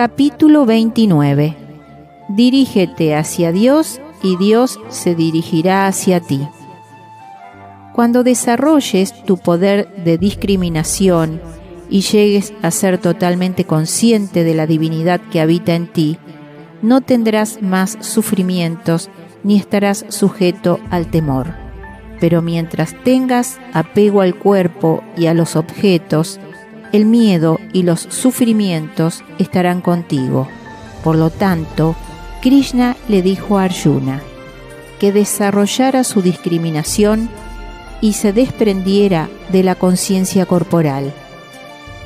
Capítulo 29. Dirígete hacia Dios y Dios se dirigirá hacia ti. Cuando desarrolles tu poder de discriminación y llegues a ser totalmente consciente de la divinidad que habita en ti, no tendrás más sufrimientos ni estarás sujeto al temor. Pero mientras tengas apego al cuerpo y a los objetos, el miedo y los sufrimientos estarán contigo. Por lo tanto, Krishna le dijo a Arjuna que desarrollara su discriminación y se desprendiera de la conciencia corporal.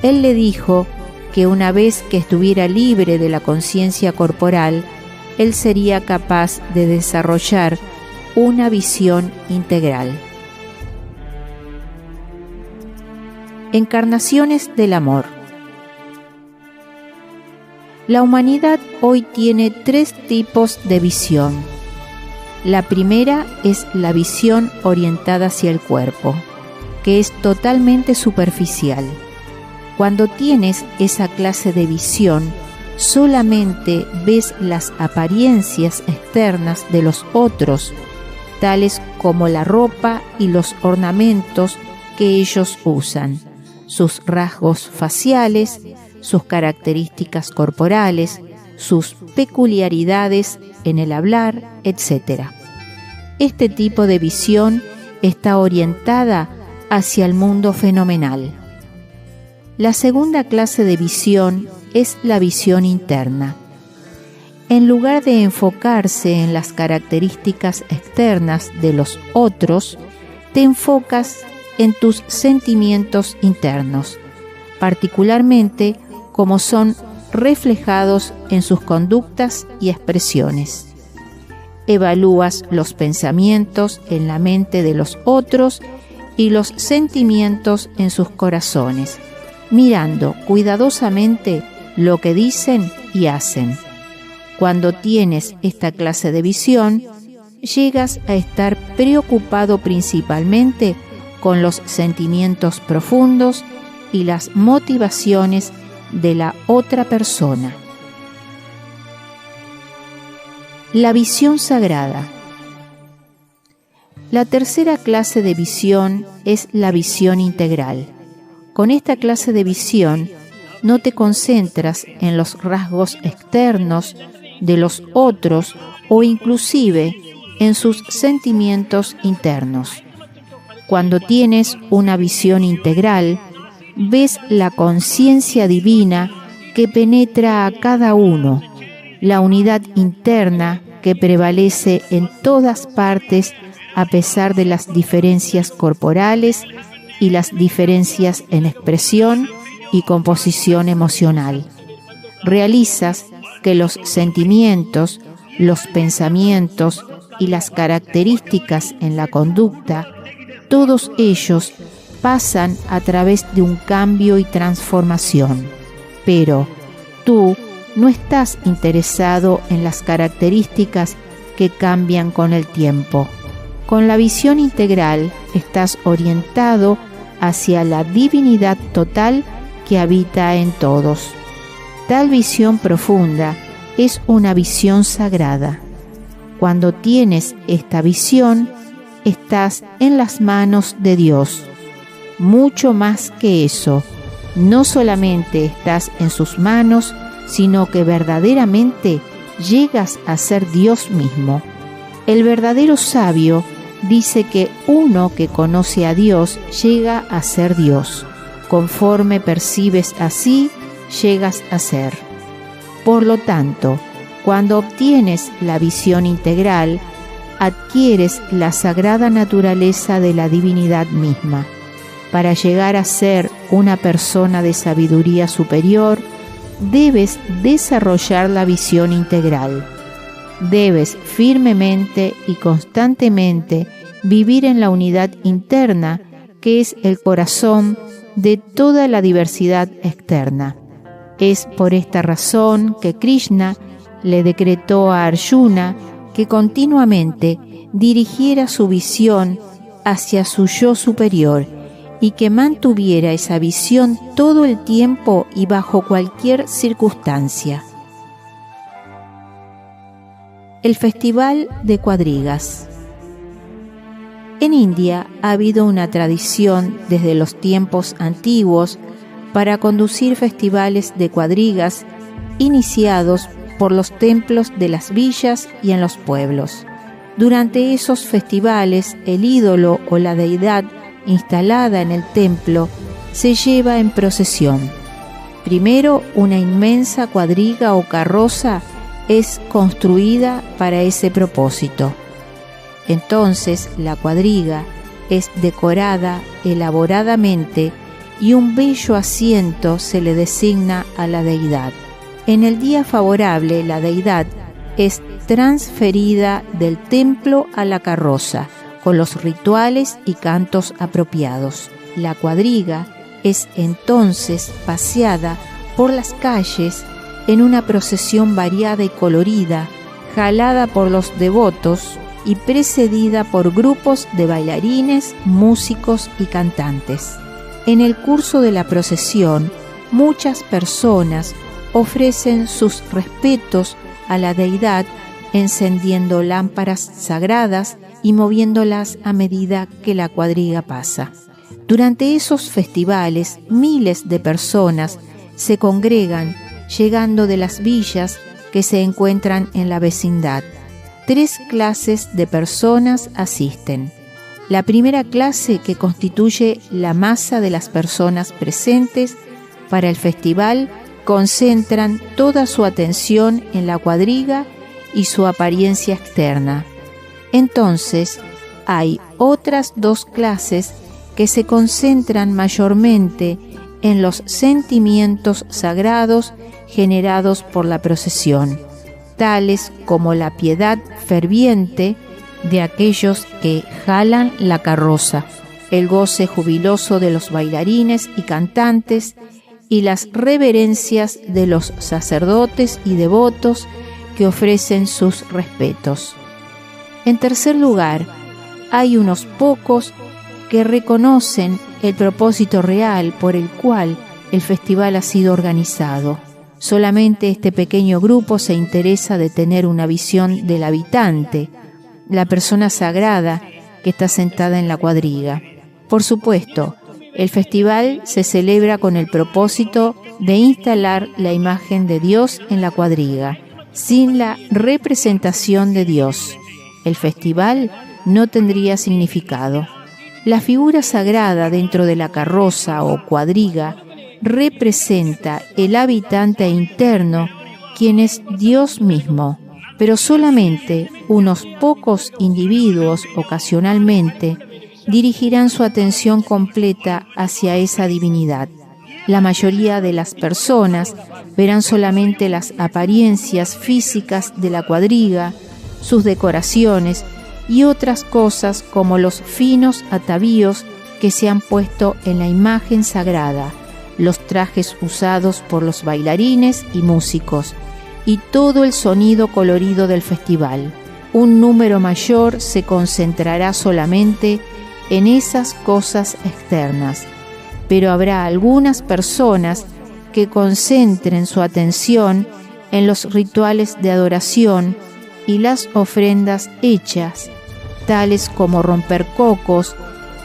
Él le dijo que una vez que estuviera libre de la conciencia corporal, él sería capaz de desarrollar una visión integral. Encarnaciones del amor. La humanidad hoy tiene 3 tipos de visión. La primera es la visión orientada hacia el cuerpo, que es totalmente superficial. Cuando tienes esa clase de visión, solamente ves las apariencias externas de los otros, tales como la ropa y los ornamentos que ellos usan, sus rasgos faciales, sus características corporales, sus peculiaridades en el hablar, etc. Este tipo de visión está orientada hacia el mundo fenomenal. La segunda clase de visión es la visión interna. En lugar de enfocarse en las características externas de los otros, te enfocas en tus sentimientos internos, particularmente como son reflejados en sus conductas y expresiones. Evalúas los pensamientos en la mente de los otros y los sentimientos en sus corazones, mirando cuidadosamente lo que dicen y hacen. Cuando tienes esta clase de visión, llegas a estar preocupado principalmente con los sentimientos profundos y las motivaciones de la otra persona. La visión sagrada. La tercera clase de visión es la visión integral. Con esta clase de visión no te concentras en los rasgos externos de los otros o inclusive en sus sentimientos internos. Cuando tienes una visión integral, ves la conciencia divina que penetra a cada uno, la unidad interna que prevalece en todas partes a pesar de las diferencias corporales y las diferencias en expresión y composición emocional. Realizas que los sentimientos, los pensamientos y las características en la conducta, todos ellos pasan a través de un cambio y transformación. Pero tú no estás interesado en las características que cambian con el tiempo. Con la visión integral estás orientado hacia la divinidad total que habita en todos. Tal visión profunda es una visión sagrada. Cuando tienes esta visión, estás en las manos de Dios. Mucho más que eso, no solamente estás en sus manos, sino que verdaderamente llegas a ser Dios mismo. El verdadero sabio dice que uno que conoce a Dios llega a ser Dios. Conforme percibes así, llegas a ser. Por lo tanto, cuando obtienes la visión integral, adquieres la sagrada naturaleza de la divinidad misma. Para llegar a ser una persona de sabiduría superior, debes desarrollar la visión integral. Debes firmemente y constantemente vivir en la unidad interna, que es el corazón de toda la diversidad externa. Es por esta razón que Krishna le decretó a Arjuna que continuamente dirigiera su visión hacia su yo superior y que mantuviera esa visión todo el tiempo y bajo cualquier circunstancia. El Festival de Cuadrigas. En India ha habido una tradición desde los tiempos antiguos para conducir festivales de cuadrigas iniciados por los templos de las villas y en los pueblos. Durante esos festivales, el ídolo o la deidad instalada en el templo se lleva en procesión. Primero, una inmensa cuadriga o carroza es construida para ese propósito. Entonces, la cuadriga es decorada elaboradamente y un bello asiento se le designa a la deidad. En el día favorable, la deidad es transferida del templo a la carroza, con los rituales y cantos apropiados. La cuadriga es entonces paseada por las calles en una procesión variada y colorida, jalada por los devotos y precedida por grupos de bailarines, músicos y cantantes. En el curso de la procesión, muchas personas ofrecen sus respetos a la deidad encendiendo lámparas sagradas y moviéndolas a medida que la cuadriga pasa. Durante esos festivales, miles de personas se congregan llegando de las villas que se encuentran en la vecindad. 3 clases de personas asisten. La primera clase, que constituye la masa de las personas presentes para el festival, concentran toda su atención en la cuadriga y su apariencia externa. Entonces, hay otras 2 clases que se concentran mayormente en los sentimientos sagrados generados por la procesión, tales como la piedad ferviente de aquellos que jalan la carroza, el goce jubiloso de los bailarines y cantantes y las reverencias de los sacerdotes y devotos que ofrecen sus respetos. En tercer lugar, hay unos pocos que reconocen el propósito real por el cual el festival ha sido organizado. Solamente este pequeño grupo se interesa de tener una visión del habitante, la persona sagrada que está sentada en la cuadriga. Por supuesto, el festival se celebra con el propósito de instalar la imagen de Dios en la cuadriga. Sin la representación de Dios, el festival no tendría significado. La figura sagrada dentro de la carroza o cuadriga representa el habitante interno, quien es Dios mismo, pero solamente unos pocos individuos ocasionalmente dirigirán su atención completa hacia esa divinidad. La mayoría de las personas verán solamente las apariencias físicas de la cuadriga, sus decoraciones y otras cosas como los finos atavíos que se han puesto en la imagen sagrada, los trajes usados por los bailarines y músicos, y todo el sonido colorido del festival. Un número mayor se concentrará solamente en esas cosas externas, pero habrá algunas personas que concentren su atención en los rituales de adoración y las ofrendas hechas, tales como romper cocos,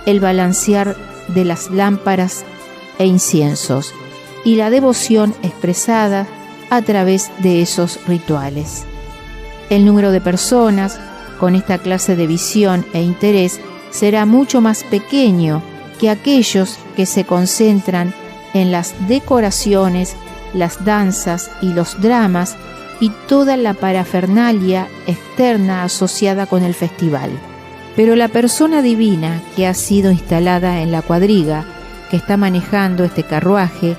el balancear de las lámparas e inciensos, y la devoción expresada a través de esos rituales. El número de personas con esta clase de visión e interés será mucho más pequeño que aquellos que se concentran en las decoraciones, las danzas y los dramas y toda la parafernalia externa asociada con el festival. Pero la persona divina que ha sido instalada en la cuadriga, que está manejando este carruaje,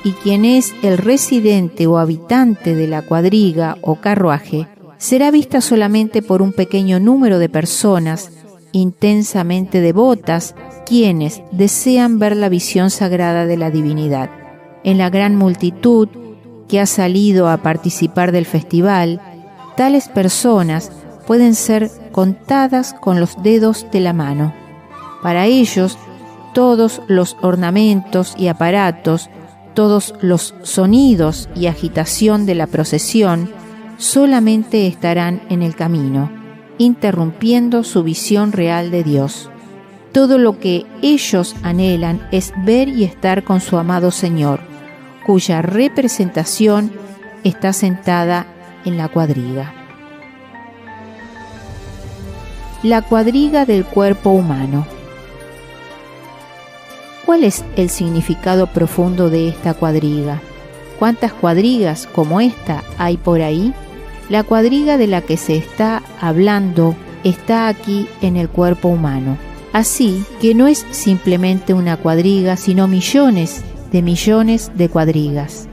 y quien es el residente o habitante de la cuadriga o carruaje, será vista solamente por un pequeño número de personas intensamente devotas, quienes desean ver la visión sagrada de la divinidad. En la gran multitud que ha salido a participar del festival, tales personas pueden ser contadas con los dedos de la mano. Para ellos, todos los ornamentos y aparatos, todos los sonidos y agitación de la procesión, solamente estarán en el camino, interrumpiendo su visión real de Dios. Todo lo que ellos anhelan es ver y estar con su amado Señor, cuya representación está sentada en la cuadriga. La cuadriga del cuerpo humano. ¿Cuál es el significado profundo de esta cuadriga? ¿Cuántas cuadrigas como esta hay por ahí? La cuadriga de la que se está hablando está aquí en el cuerpo humano. Así que no es simplemente una cuadriga, sino millones de cuadrigas.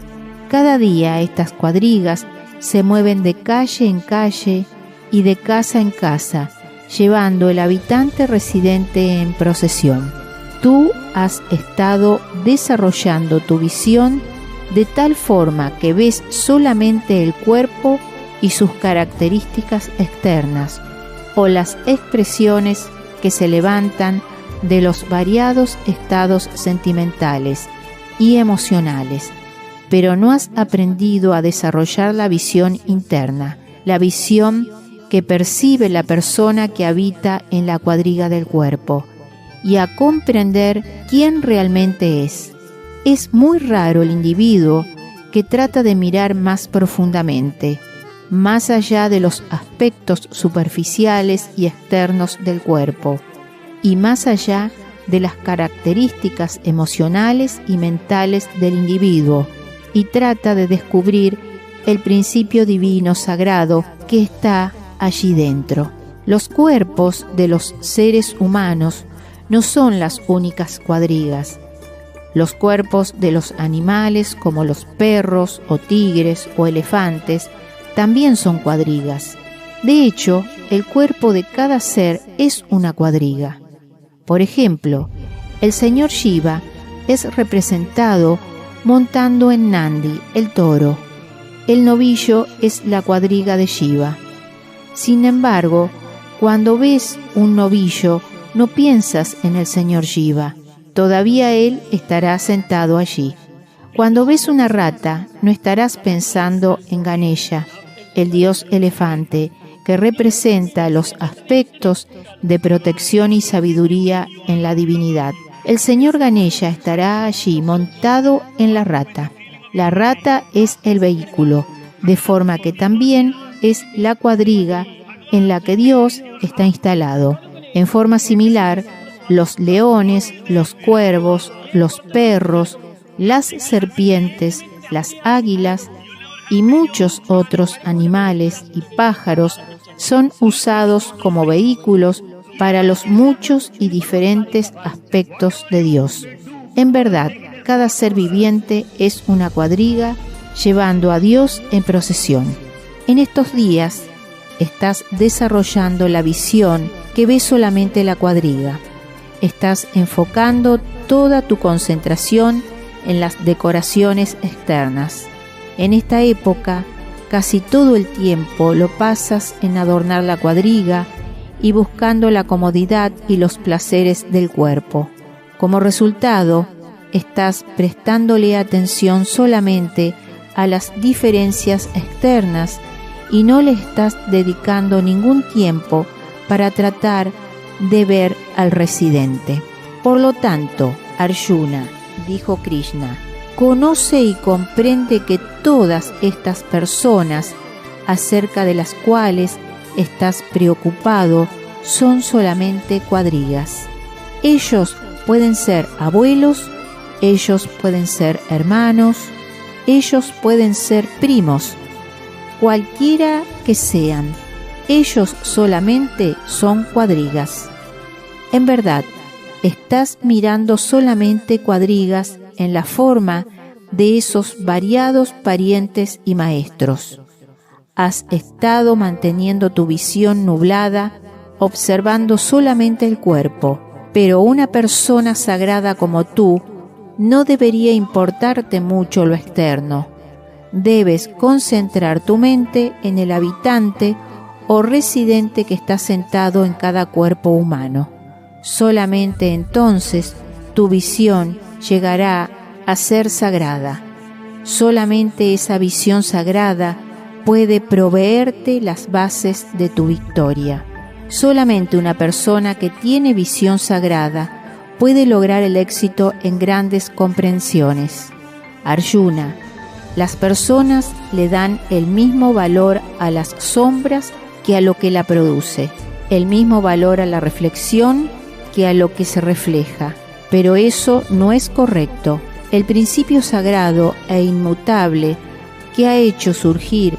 Cada día estas cuadrigas se mueven de calle en calle y de casa en casa, llevando el habitante residente en procesión. Tú has estado desarrollando tu visión de tal forma que ves solamente el cuerpo y sus características externas, o las expresiones que se levantan de los variados estados sentimentales y emocionales, pero no has aprendido a desarrollar la visión interna, la visión que percibe la persona que habita en la cuadriga del cuerpo, y a comprender quién realmente es. Es muy raro el individuo que trata de mirar más profundamente, más allá de los aspectos superficiales y externos del cuerpo, y más allá de las características emocionales y mentales del individuo, y trata de descubrir el principio divino sagrado que está allí dentro. Los cuerpos de los seres humanos no son las únicas cuadrigas. Los cuerpos de los animales, como los perros o tigres o elefantes, también son cuadrigas. De hecho, el cuerpo de cada ser es una cuadriga. Por ejemplo, el señor Shiva es representado montando en Nandi, el toro. El novillo es la cuadriga de Shiva. Sin embargo, cuando ves un novillo, no piensas en el señor Shiva. Todavía él estará sentado allí. Cuando ves una rata, no estarás pensando en Ganesha, el dios elefante, que representa los aspectos de protección y sabiduría en la divinidad. El señor Ganesha estará allí montado en la rata. La rata es el vehículo, de forma que también es la cuadriga en la que Dios está instalado. En forma similar, los leones, los cuervos, los perros, las serpientes, las águilas y muchos otros animales y pájaros son usados como vehículos para los muchos y diferentes aspectos de Dios. En verdad, cada ser viviente es una cuadriga llevando a Dios en procesión. En estos días estás desarrollando la visión que ve solamente la cuadriga. Estás enfocando toda tu concentración en las decoraciones externas. En esta época, casi todo el tiempo lo pasas en adornar la cuadriga y buscando la comodidad y los placeres del cuerpo. Como resultado, estás prestándole atención solamente a las diferencias externas y no le estás dedicando ningún tiempo para tratar de ver al residente. Por lo tanto, Arjuna, dijo Krishna, conoce y comprende que todas estas personas acerca de las cuales estás preocupado son solamente cuadrigas. Ellos pueden ser abuelos, ellos pueden ser hermanos, ellos pueden ser primos, cualquiera que sean. Ellos solamente son cuadrigas. En verdad, estás mirando solamente cuadrigas en la forma de esos variados parientes y maestros. Has estado manteniendo tu visión nublada, observando solamente el cuerpo, pero una persona sagrada como tú no debería importarte mucho lo externo. Debes concentrar tu mente en el habitante o residente que está sentado en cada cuerpo humano. Solamente entonces tu visión llegará a ser sagrada. Solamente esa visión sagrada puede proveerte las bases de tu victoria. Solamente una persona que tiene visión sagrada puede lograr el éxito en grandes comprensiones. Arjuna, las personas le dan el mismo valor a las sombras que a lo que la produce, el mismo valor a la reflexión que a lo que se refleja. Pero eso no es correcto. El principio sagrado e inmutable que ha hecho surgir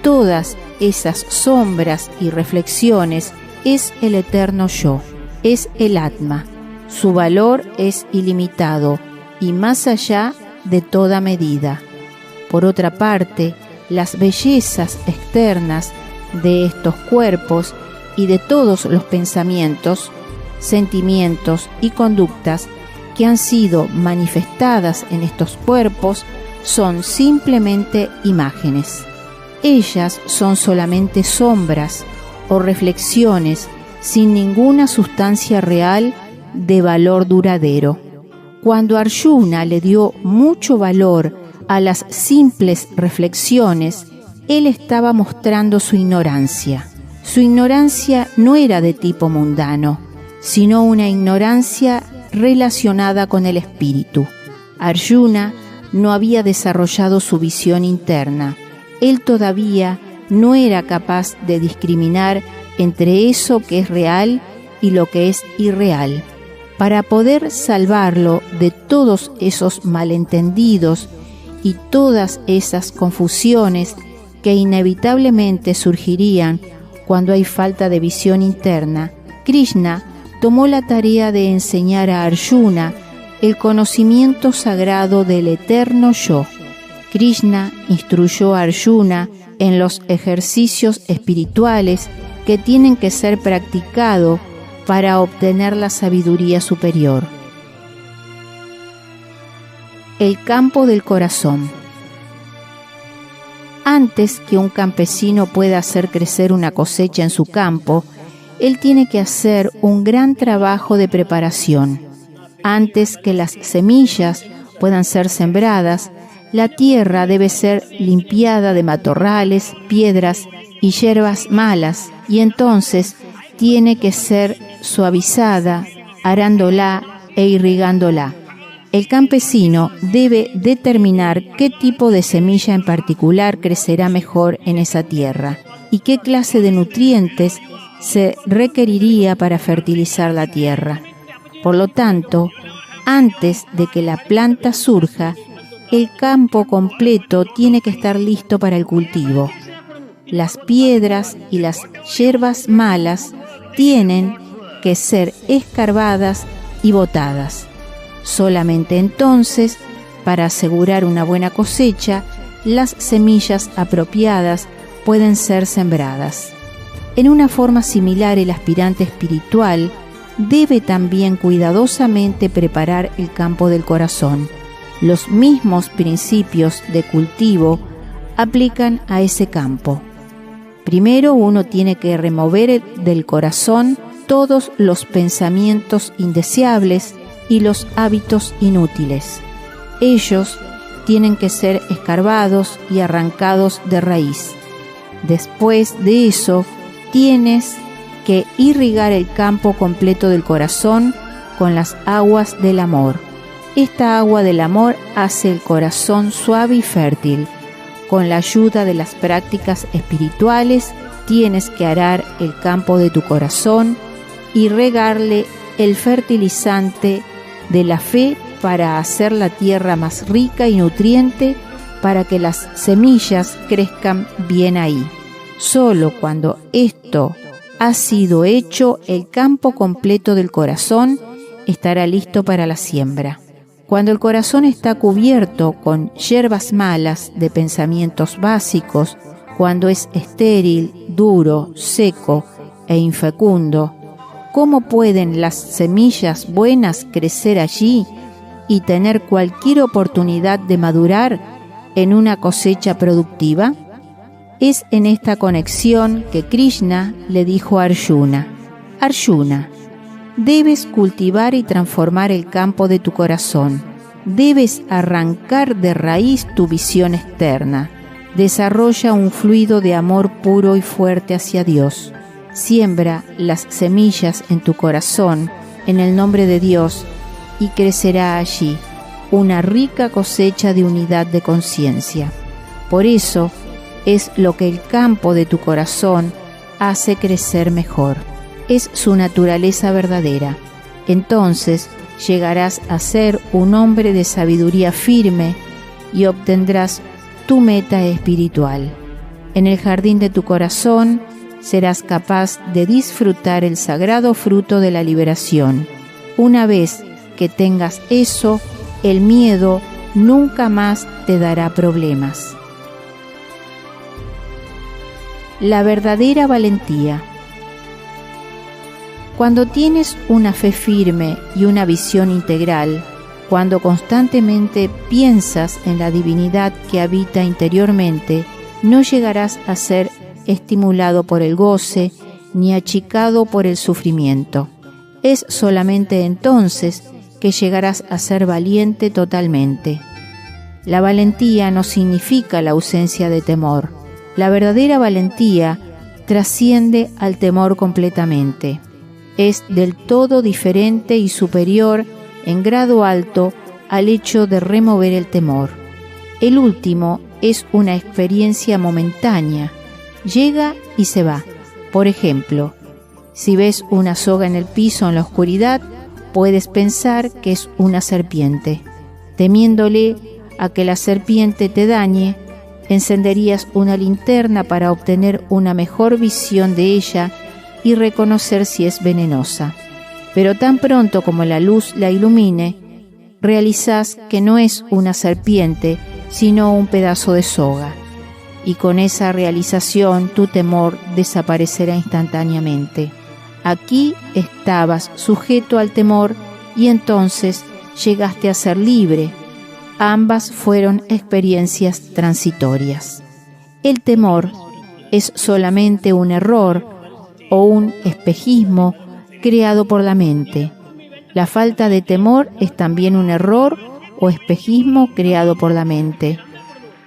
todas esas sombras y reflexiones es el eterno yo, es el Atma. Su valor es ilimitado y más allá de toda medida. Por otra parte, las bellezas externas de estos cuerpos y de todos los pensamientos, sentimientos y conductas que han sido manifestadas en estos cuerpos son simplemente imágenes. Ellas son solamente sombras o reflexiones sin ninguna sustancia real de valor duradero. Cuando Arjuna le dio mucho valor a las simples reflexiones, él estaba mostrando su ignorancia. Su ignorancia no era de tipo mundano, sino una ignorancia relacionada con el espíritu. Arjuna no había desarrollado su visión interna. Él todavía no era capaz de discriminar entre eso que es real y lo que es irreal. Para poder salvarlo de todos esos malentendidos y todas esas confusiones que inevitablemente surgirían cuando hay falta de visión interna, Krishna tomó la tarea de enseñar a Arjuna el conocimiento sagrado del eterno yo. Krishna instruyó a Arjuna en los ejercicios espirituales que tienen que ser practicados para obtener la sabiduría superior. El campo del corazón. Antes que un campesino pueda hacer crecer una cosecha en su campo, él tiene que hacer un gran trabajo de preparación. Antes que las semillas puedan ser sembradas, la tierra debe ser limpiada de matorrales, piedras y hierbas malas, y entonces tiene que ser suavizada, arándola e irrigándola. El campesino debe determinar qué tipo de semilla en particular crecerá mejor en esa tierra y qué clase de nutrientes se requeriría para fertilizar la tierra. Por lo tanto, antes de que la planta surja, el campo completo tiene que estar listo para el cultivo. Las piedras y las hierbas malas tienen que ser escarbadas y botadas. Solamente entonces, para asegurar una buena cosecha, las semillas apropiadas pueden ser sembradas. En una forma similar, el aspirante espiritual debe también cuidadosamente preparar el campo del corazón. Los mismos principios de cultivo aplican a ese campo. Primero, uno tiene que remover del corazón todos los pensamientos indeseables y los hábitos inútiles. Ellos tienen que ser escarbados y arrancados de raíz. Después de eso, tienes que irrigar el campo completo del corazón con las aguas del amor. Esta agua del amor hace el corazón suave y fértil. Con la ayuda de las prácticas espirituales, tienes que arar el campo de tu corazón y regarle el fertilizante de la fe para hacer la tierra más rica y nutriente para que las semillas crezcan bien ahí. Solo cuando esto ha sido hecho, el campo completo del corazón estará listo para la siembra. Cuando el corazón está cubierto con hierbas malas de pensamientos básicos, cuando es estéril, duro, seco e infecundo, ¿cómo pueden las semillas buenas crecer allí y tener cualquier oportunidad de madurar en una cosecha productiva? Es en esta conexión que Krishna le dijo a Arjuna: Arjuna, Debes cultivar y transformar el campo de tu corazón. Debes arrancar de raíz tu visión externa. Desarrolla un fluido de amor puro y fuerte hacia Dios. Siembra las semillas en tu corazón, en el nombre de Dios, y crecerá allí una rica cosecha de unidad de conciencia. Por eso es lo que el campo de tu corazón hace crecer mejor. Es su naturaleza verdadera. Entonces llegarás a ser un hombre de sabiduría firme y obtendrás tu meta espiritual. En el jardín de tu corazón serás capaz de disfrutar el sagrado fruto de la liberación. Una vez que tengas eso, el miedo nunca más te dará problemas. La verdadera valentía. Cuando tienes una fe firme y una visión integral, cuando constantemente piensas en la divinidad que habita interiormente, no llegarás a ser estimulado por el goce ni achicado por el sufrimiento. Es solamente entonces que llegarás a ser valiente totalmente. La valentía no significa la ausencia de temor. La verdadera valentía trasciende al temor completamente. Es del todo diferente y superior en grado alto al hecho de remover el temor. El último es una experiencia momentánea, llega y se va. Por ejemplo, si ves una soga en el piso en la oscuridad, puedes pensar que es una serpiente. Temiéndole a que la serpiente te dañe, encenderías una linterna para obtener una mejor visión de ella y reconocer si es venenosa. Pero tan pronto como la luz la ilumine, realizás que no es una serpiente, sino un pedazo de soga. Y con esa realización tu temor desaparecerá instantáneamente. Aquí estabas sujeto al temor y entonces llegaste a ser libre. Ambas fueron experiencias transitorias. El temor es solamente un error o un espejismo creado por la mente. La falta de temor es también un error o espejismo creado por la mente.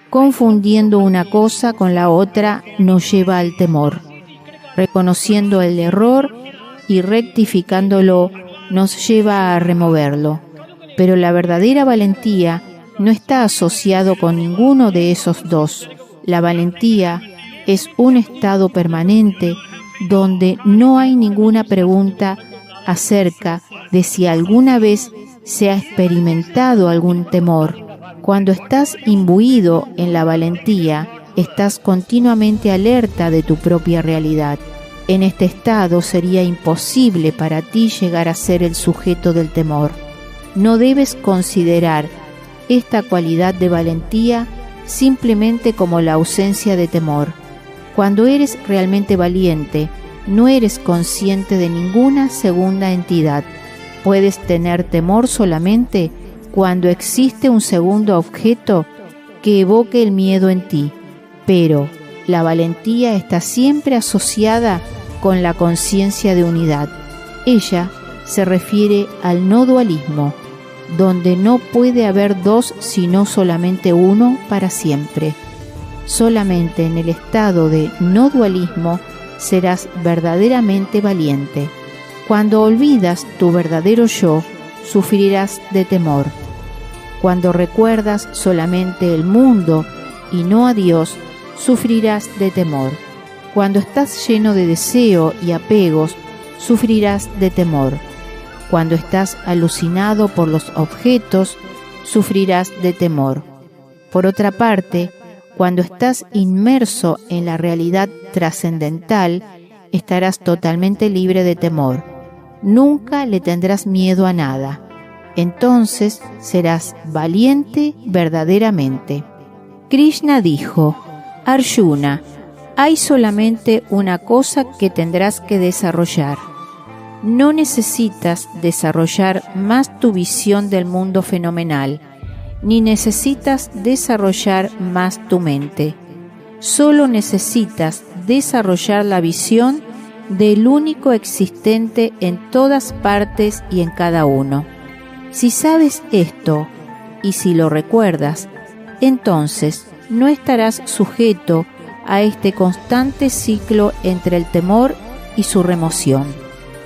Confundiendo una cosa con la otra nos lleva al temor. Reconociendo el error y rectificándolo nos lleva a removerlo. Pero la verdadera valentía no está asociado con ninguno de esos dos. La valentía es un estado permanente donde no hay ninguna pregunta acerca de si alguna vez se ha experimentado algún temor. Cuando estás imbuido en la valentía, estás continuamente alerta de tu propia realidad. En este estado sería imposible para ti llegar a ser el sujeto del temor. No debes considerar esta cualidad de valentía simplemente como la ausencia de temor. Cuando eres realmente valiente, no eres consciente de ninguna segunda entidad. Puedes tener temor solamente cuando existe un segundo objeto que evoque el miedo en ti, pero la valentía está siempre asociada con la conciencia de unidad. Ella se refiere al no dualismo, donde no puede haber dos sino solamente uno para siempre. Solamente en el estado de no dualismo serás verdaderamente valiente. Cuando olvidas tu verdadero yo, sufrirás de temor. Cuando recuerdas solamente el mundo y no a Dios, sufrirás de temor. Cuando estás lleno de deseo y apegos, sufrirás de temor. Cuando estás alucinado por los objetos, sufrirás de temor. Por otra parte, cuando estás inmerso en la realidad trascendental, estarás totalmente libre de temor. Nunca le tendrás miedo a nada. Entonces serás valiente verdaderamente. Krishna dijo: Arjuna, hay solamente una cosa que tendrás que desarrollar. No necesitas desarrollar más tu visión del mundo fenomenal, ni necesitas desarrollar más tu mente. Solo necesitas desarrollar la visión del único existente en todas partes y en cada uno. Si sabes esto, y si lo recuerdas, entonces no estarás sujeto a este constante ciclo entre el temor y su remoción.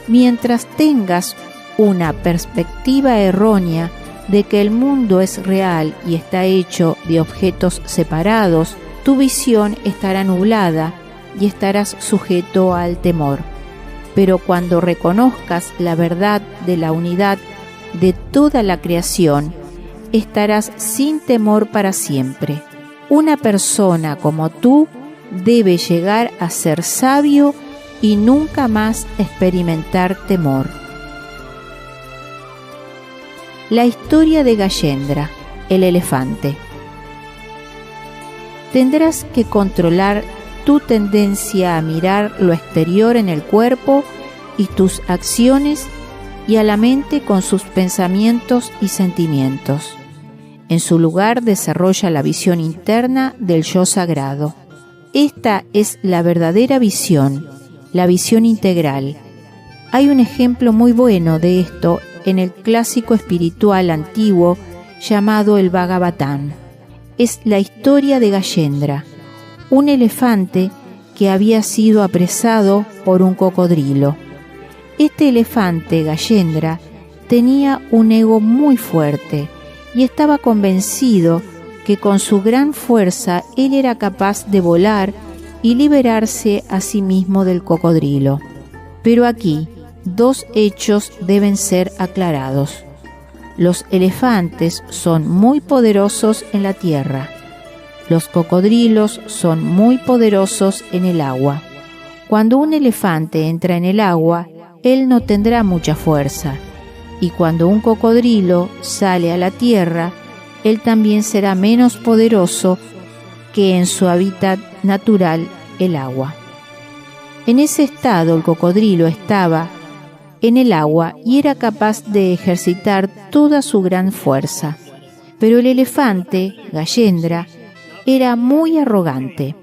Mientras tengas una perspectiva errónea de que el mundo es real y está hecho de objetos separados, tu visión estará nublada y estarás sujeto al temor. Pero cuando reconozcas la verdad de la unidad de toda la creación, estarás sin temor para siempre. Una persona como tú debe llegar a ser sabio y nunca más experimentar temor. La historia de Gayendra, el elefante. Tendrás que controlar tu tendencia a mirar lo exterior en el cuerpo y tus acciones y a la mente con sus pensamientos y sentimientos. En su lugar desarrolla la visión interna del yo sagrado. Esta es la verdadera visión, la visión integral. Hay un ejemplo muy bueno de esto en el clásico espiritual antiguo llamado el Bhagavatam. Es la historia de Gayendra, un elefante que había sido apresado por un cocodrilo. Este elefante, Gayendra, tenía un ego muy fuerte y estaba convencido que con su gran fuerza él era capaz de volar y liberarse a sí mismo del cocodrilo. Pero aquí, dos hechos deben ser aclarados. Los elefantes son muy poderosos en la tierra. Los cocodrilos son muy poderosos en el agua. Cuando un elefante entra en el agua, él no tendrá mucha fuerza. Y cuando un cocodrilo sale a la tierra, él también será menos poderoso que en su hábitat natural, el agua. En ese estado, el cocodrilo estaba en el agua y era capaz de ejercitar toda su gran fuerza. Pero el elefante, Gayendra, era muy arrogante.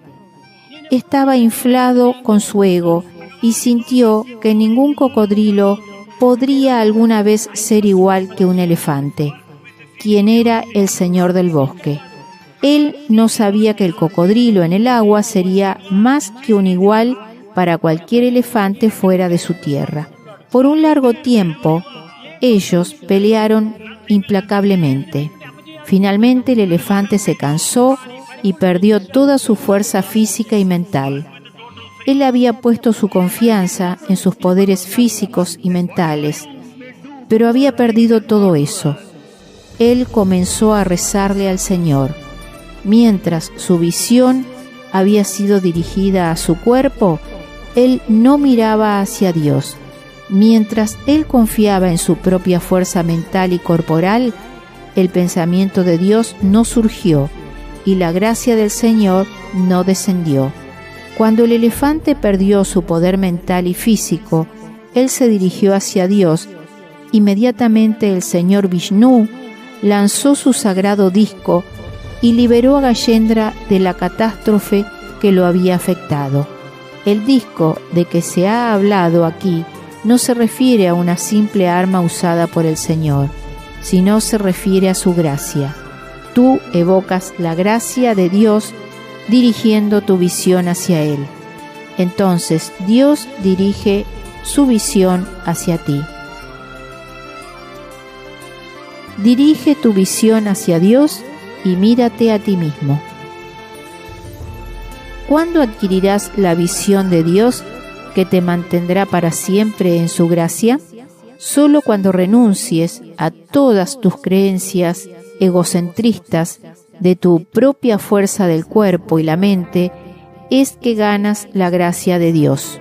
Estaba inflado con su ego y sintió que ningún cocodrilo podría alguna vez ser igual que un elefante, quien era el señor del bosque. Él no sabía que el cocodrilo en el agua sería más que un igual para cualquier elefante fuera de su tierra. Por un largo tiempo, ellos pelearon implacablemente. Finalmente el elefante se cansó y perdió toda su fuerza física y mental. Él había puesto su confianza en sus poderes físicos y mentales, pero había perdido todo eso. Él comenzó a rezarle al Señor. Mientras su visión había sido dirigida a su cuerpo, él no miraba hacia Dios. Mientras él confiaba en su propia fuerza mental y corporal, el pensamiento de Dios no surgió y la gracia del Señor no descendió. Cuando el elefante perdió su poder mental y físico, él se dirigió hacia Dios. Inmediatamente el señor Vishnu lanzó su sagrado disco y liberó a Gayendra de la catástrofe que lo había afectado. El disco de que se ha hablado aquí no se refiere a una simple arma usada por el Señor, sino se refiere a su gracia. Tú evocas la gracia de Dios dirigiendo tu visión hacia Él. Entonces Dios dirige su visión hacia ti. Dirige tu visión hacia Dios y mírate a ti mismo. ¿Cuándo adquirirás la visión de Dios que te mantendrá para siempre en su gracia? Solo cuando renuncies a todas tus creencias egocentristas de tu propia fuerza del cuerpo y la mente, es que ganas la gracia de Dios.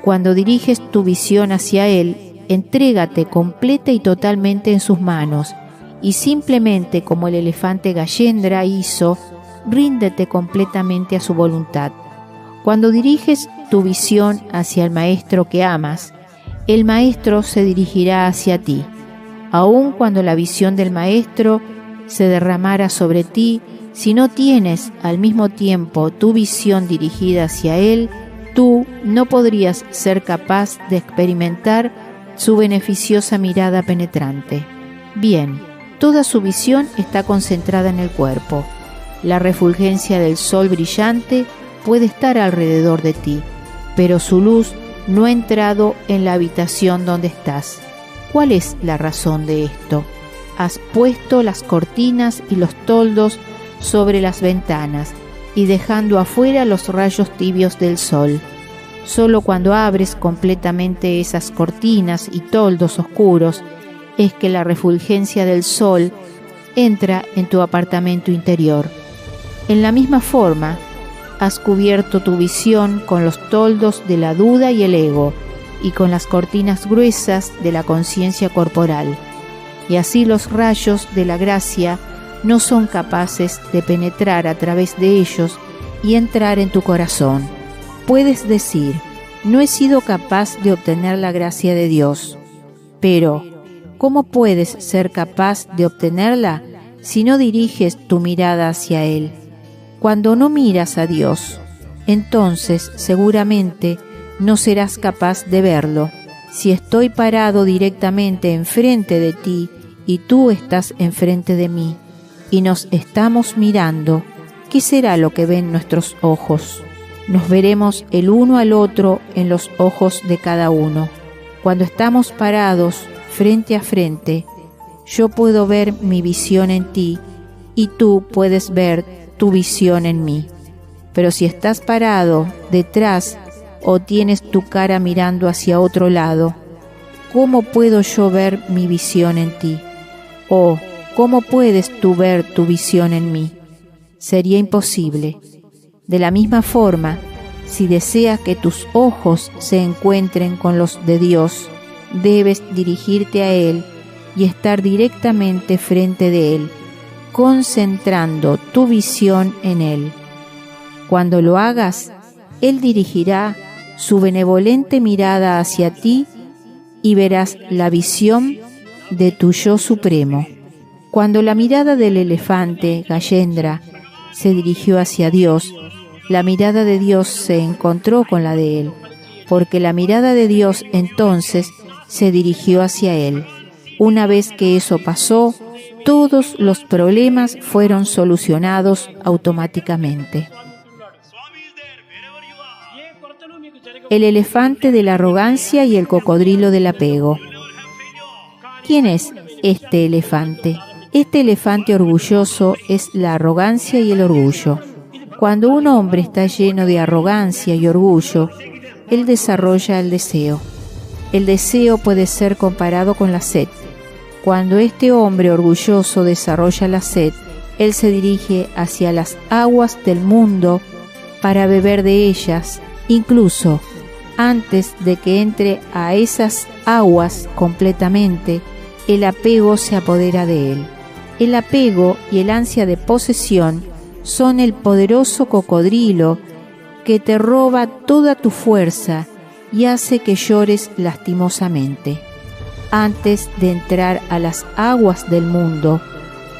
Cuando diriges tu visión hacia Él, entrégate completa y totalmente en sus manos, y simplemente como el elefante Gayendra hizo, ríndete completamente a su voluntad. Cuando diriges tu visión hacia el Maestro que amas, el Maestro se dirigirá hacia ti. Aun cuando la visión del Maestro se derramara sobre ti, si no tienes al mismo tiempo tu visión dirigida hacia Él, tú no podrías ser capaz de experimentar su beneficiosa mirada penetrante. Bien, toda su visión está concentrada en el cuerpo. La refulgencia del sol brillante puede estar alrededor de ti, pero su luz no ha entrado en la habitación donde estás. ¿Cuál es la razón de esto? Has puesto las cortinas y los toldos sobre las ventanas y dejando afuera los rayos tibios del sol. Solo cuando abres completamente esas cortinas y toldos oscuros es que la refulgencia del sol entra en tu apartamento interior. En la misma forma, has cubierto tu visión con los toldos de la duda y el ego y con las cortinas gruesas de la conciencia corporal. Y así los rayos de la gracia no son capaces de penetrar a través de ellos y entrar en tu corazón. Puedes decir, no he sido capaz de obtener la gracia de Dios. Pero, ¿cómo puedes ser capaz de obtenerla si no diriges tu mirada hacia Él? Cuando no miras a Dios, entonces seguramente no serás capaz de verlo. Si estoy parado directamente enfrente de ti y tú estás enfrente de mí y nos estamos mirando, ¿qué será lo que ven nuestros ojos? Nos veremos el uno al otro en los ojos de cada uno. Cuando estamos parados frente a frente, yo puedo ver mi visión en ti y tú puedes ver tu visión en mí. Pero si estás parado detrás o tienes tu cara mirando hacia otro lado, ¿cómo puedo yo ver mi visión en ti? ¿O cómo puedes tú ver tu visión en mí? Sería imposible. De la misma forma, si deseas que tus ojos se encuentren con los de Dios, debes dirigirte a Él y estar directamente frente de Él, concentrando tu visión en Él. Cuando lo hagas, Él dirigirá su benevolente mirada hacia ti y verás la visión de tu yo supremo. Cuando la mirada del elefante, Gayendra, se dirigió hacia Dios, la mirada de Dios se encontró con la de él, porque la mirada de Dios entonces se dirigió hacia él. Una vez que eso pasó, todos los problemas fueron solucionados automáticamente. El elefante de la arrogancia y el cocodrilo del apego. ¿Quién es este elefante? Este elefante orgulloso es la arrogancia y el orgullo. Cuando un hombre está lleno de arrogancia y orgullo, él desarrolla el deseo. El deseo puede ser comparado con la sed. Cuando este hombre orgulloso desarrolla la sed, él se dirige hacia las aguas del mundo para beber de ellas, incluso antes de que entre a esas aguas completamente, el apego se apodera de él. El apego y el ansia de posesión son el poderoso cocodrilo que te roba toda tu fuerza y hace que llores lastimosamente. Antes de entrar a las aguas del mundo,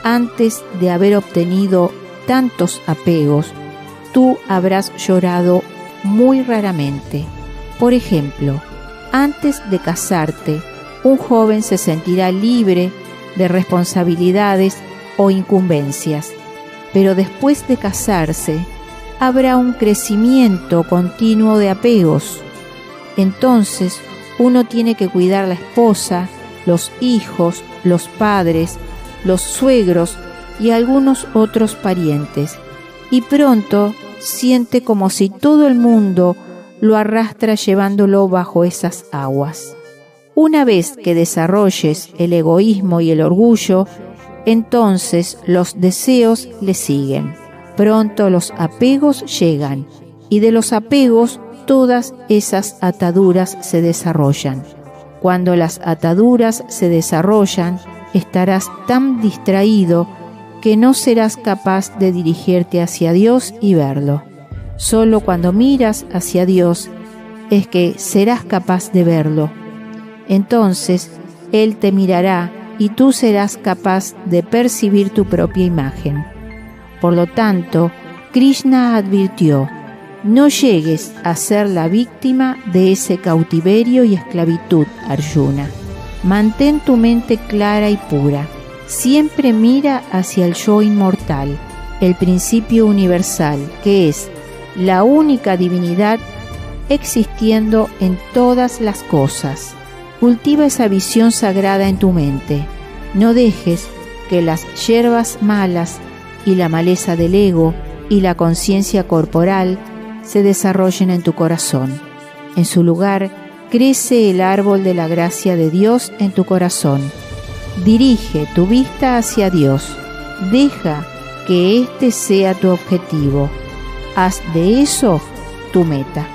antes de haber obtenido tantos apegos, tú habrás llorado muy raramente. Por ejemplo, antes de casarte, un joven se sentirá libre de responsabilidades o incumbencias, pero después de casarse, habrá un crecimiento continuo de apegos. Entonces, uno tiene que cuidar a la esposa, los hijos, los padres, los suegros y algunos otros parientes, y pronto siente como si todo el mundo lo arrastra llevándolo bajo esas aguas. Una vez que desarrolles el egoísmo y el orgullo, entonces los deseos le siguen. Pronto los apegos llegan, y de los apegos todas esas ataduras se desarrollan. Cuando las ataduras se desarrollan, estarás tan distraído que no serás capaz de dirigirte hacia Dios y verlo. Solo cuando miras hacia Dios es que serás capaz de verlo. Entonces, Él te mirará y tú serás capaz de percibir tu propia imagen. Por lo tanto, Krishna advirtió, No llegues a ser la víctima de ese cautiverio y esclavitud, Arjuna. Mantén tu mente clara y pura. Siempre mira hacia el yo inmortal, el principio universal, que es la única divinidad existiendo en todas las cosas. Cultiva esa visión sagrada en tu mente. No dejes que las hierbas malas y la maleza del ego y la conciencia corporal se desarrollen en tu corazón. En su lugar, crece el árbol de la gracia de Dios en tu corazón. Dirige tu vista hacia Dios. Deja que este sea tu objetivo. Haz de eso tu meta.